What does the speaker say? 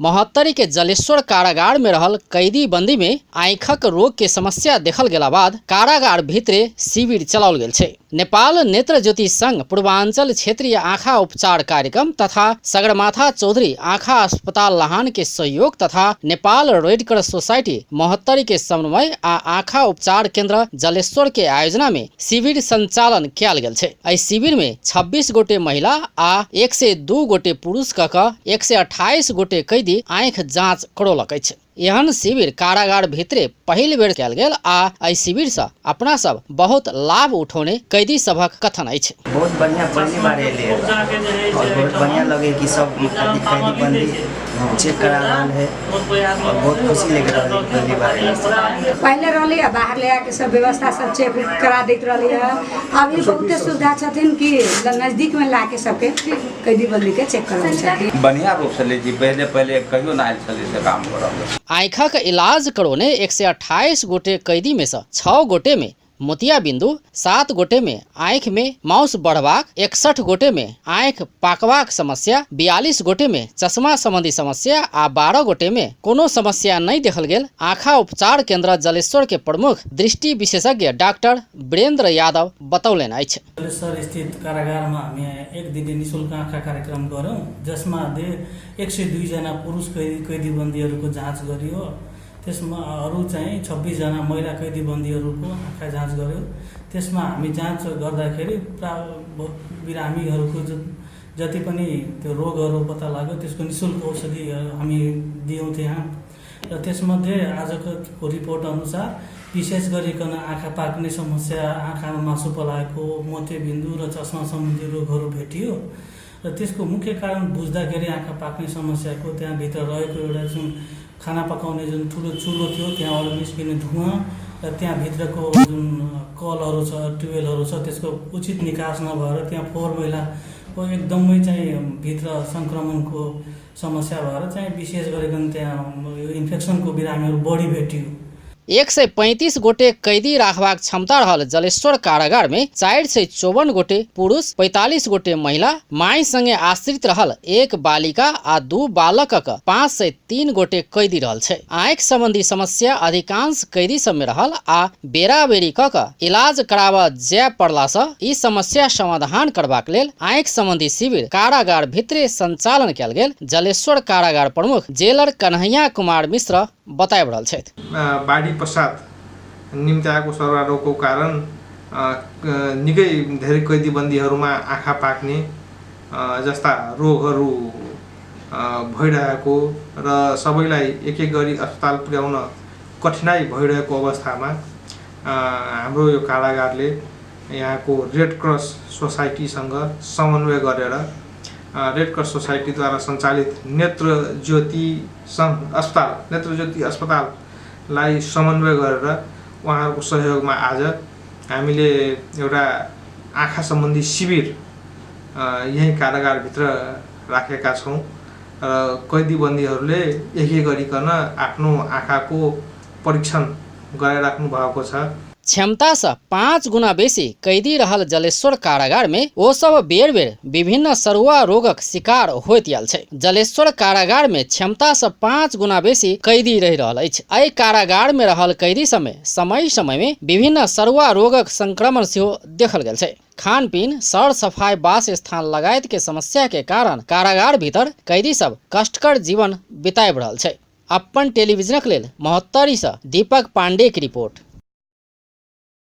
महोत्तरी के जलेश्वर कारागार में रहल कैदी बंदी में आँखक रोग के समस्या देखल गेला बाद कारागार भितरे शिविर चलाओल गेल छै। नेपाल नेत्र ज्योति संघ पूर्वांचल क्षेत्रीय आँखा उपचार कार्यक्रम तथा सगरमाथा चौधरी आँखा अस्पताल लाहान के सहयोग तथा Nepal red cross society Mahottari के समन्वय आ आँखा उपचार केंद्र जलेश्वर के आयोजना में शिविर संचालन किया गेल छै। एहि शिविर में 26 गोटे महिला आ 102 गोटे पुरुष कऽ 128 गोटे कैदी आँख जांच करौलक अछि। एहन शिविर कारागार भितरे पहिल बेर कयल गेल आ एहि शिविर से अपना सब बहुत लाभ उठौने कैदी सभक कथन अछि। बहुत बढ़िया पहली बार एले और बहुत बढ़िया लगे कि सब कैदी बंदी चेक करा रहल है और बहुत खुशी लग रहा है पहली बार। पहले रहली है बाहर ले आके सब व्यवस्था सब चेक करा देत रहली है। अब ये बहुत सुविधा छथिन कि नजदीक में लाके सबके कैदी बंदी के चेक करबै छथिन। बढ़िया रूप से ले जी पहले कहियो ना आयल छले से काम करब। आँखक इलाज करौने 128 गोटे कैदी में से 6 गोटे में मोतिया बिंदु, 7 गोटे में आँख में माउस बढ़वाक, 61 गोटे में आँख पाकवाक समस्या, 42 गोटे में चश्मा संबंधी समस्या आ 12 गोटे में कोनो समस्या नहीं देखल गेल। आँखा उपचार केंद्र जलेश्वर के प्रमुख दृष्टि विशेषज्ञ डॉक्टर वीरेंद्र यादव बतौलन अछि। जलेश्वर स्थित कारागार में हामी एक दिन निःशुल्क आँखा कार्यक्रम गरौं, जसमा 102 जना पुरुष कैदी बन्दीहरूको जाँच गरियो। त्यसमा अरु चाहिँ 26 जना महिला कैदी बन्दीहरूको आँखा जाँच गर्यो। त्यसमा हामी जाँच गर्दाखेरि बिरामीहरूको जति पनि त्यो रोगहरू पत्ता लाग्यो त्यसको निःशुल्क औषधि हामी दियौँ त्यहाँ। र त्यसमध्ये आजको रिपोर्ट अनुसार विशेष गरिकन आँखा पाक्ने समस्या, आँखामा मासु पलाएको, मोतियाबिन्दु र चस्मा सम्बन्धी रोगहरू भेटियो। र त्यसको मुख्य कारण बुझ्दाखेरि आँखा पाक्ने समस्याको त्यहाँभित्र रहेको एउटा जुन खाना पकाउने जुन ठुलो चुलो थियो त्यहाँबाट निस्किने धुवाँ र त्यहाँभित्रको जुन कलहरू छ, ट्युबवेलहरू छ त्यसको उचित निकास नभएर त्यहाँ फोहोर मैलाको एकदमै चाहिँ भित्र सङ्क्रमणको समस्या भएर चाहिँ विशेष गरिकन त्यहाँ इन्फेक्सनको बिरामीहरू बढी भेटियो। 135 गोटे कैदी राखबाक क्षमता रहल जलेश्वर कारागार में 454 गोटे पुरुष, 45 गोटे महिला, माई संगे आश्रित रहल 1 बालिका आ 2 बालकक 503 गोटे कैदी रहल छै। आँख संबंधी समस्या अधिकांश कैदी सब में रहल आ बेरा बेरी कऽ इलाज कराबऽ जाय पड़ला से ई समस्या समाधान करबाक लेल आँख संबंधी शिविर कारागार भितरे संचालन कयल गेल। जलेश्वर कारागार प्रमुख जेलर कन्हैया कुमार मिश्र बताइ रहल छथि। बाढी पश्चात निम्ति आएको सर्वरोगको कारण निकै धेरै कैदी बन्दीहरूमा आँखा पाक्ने जस्ता रोगहरू भइरहेको र सबैलाई एक एक गरी अस्पताल पुर्याउन कठिनाई भइरहेको अवस्थामा हाम्रो यो कारागारले यहाँको रेड क्रस सोसाइटीसँग समन्वय गरेर रेड क्रस सोसाइटीद्वारा सञ्चालित नेत्र ज्योति अस्पताललाई समन्वय गरेर उहाँहरूको सहयोगमा आज हामीले एउटा आँखा सम्बन्धी शिविर यही कारागारभित्र राखेका छौँ र कैदी बन्दीहरूले एक एक गरिकन आफ्नो आँखाको परीक्षण गराइराख्नु भएको छ। क्षमता से 5 गुना बेसी कैदी रहल जलेश्वर कारागार में ओ सब बेर बेर विभिन्न सरुआ रोगक शिकार होइत आयल छै। जलेश्वर कारागार में क्षमता से 5 गुना बेसी कैदी रहि रहल अछि। एहि कारागार में रहल कैदी सब में समय समय में विभिन्न सरुआ रोगक संक्रमण सेहो देखल गेल छै। खान पीन, सर सफाई, वास स्थान लगायत के समस्या के कारण कारागार भीतर कैदी सब कष्टकर जीवन बिताबि रहल छै। अपन टेलीविजनक लेल महोत्तरी से दीपक पांडे की रिपोर्ट।